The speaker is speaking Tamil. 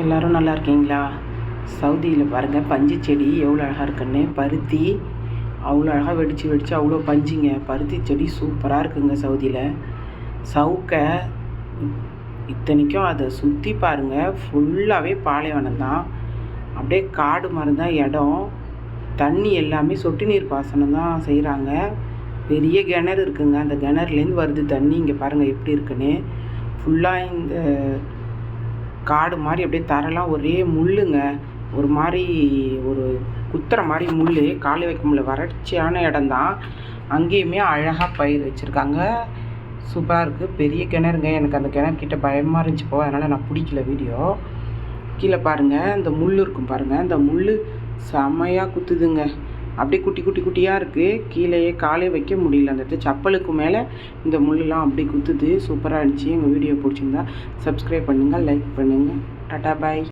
எல்லோரும் நல்லா இருக்கீங்களா? சவுதியில் பாருங்கள் பஞ்சு செடி எவ்வளோ அழகாக இருக்குன்னு. பருத்தி அவ்வளோ அழகாக வெடித்து அவ்வளோ பஞ்சுங்க. பருத்தி செடி சூப்பராக இருக்குங்க சவுதியில். சவுக்கை இத்தனைக்கும் அதை சுற்றி பாருங்கள், ஃபுல்லாகவே பாலைவனம் தான். அப்படியே காடு மாதிரி தான் இடம். தண்ணி எல்லாமே சொட்டு நீர் பாசனம் தான் செய்கிறாங்க. பெரிய கிணறு இருக்குங்க, அந்த கிணறுலேருந்து வருது தண்ணி. இங்கே பாருங்கள் எப்படி இருக்குன்னு. ஃபுல்லாக இந்த காடு மாதிரி அப்படியே தரலாம் ஒரே முள்ளுங்க. ஒரு மாதிரி ஒரு குத்துற மாதிரி முள், காலை வைக்க முடியல. வறட்சியான இடம்தான். அங்கேயுமே அழகாக பயிர் வச்சுருக்காங்க. சூப்பராக இருக்குது. பெரிய கிணறுங்க. எனக்கு அந்த கிணறுக்கிட்ட பயமாக இருந்துச்சு போக, அதனால் நான் பிடிக்கல வீடியோ. கீழே பாருங்கள், இந்த முள் இருக்கும் பாருங்கள், இந்த முள் செம்மையாக குத்துதுங்க. அப்படியே குட்டி குட்டி குட்டியாக இருக்குது. கீழேயே காலே வைக்க முடியல. அந்த இடத்துல செப்பலுக்கு மேலே இந்த முள்ளெலாம் அப்படி குத்துது. சூப்பராக இருந்துச்சு. எங்கள் வீடியோ பிடிச்சிருந்தா சப்ஸ்கிரைப் பண்ணுங்கள், லைக் பண்ணுங்கள். டாட்டா பாய்.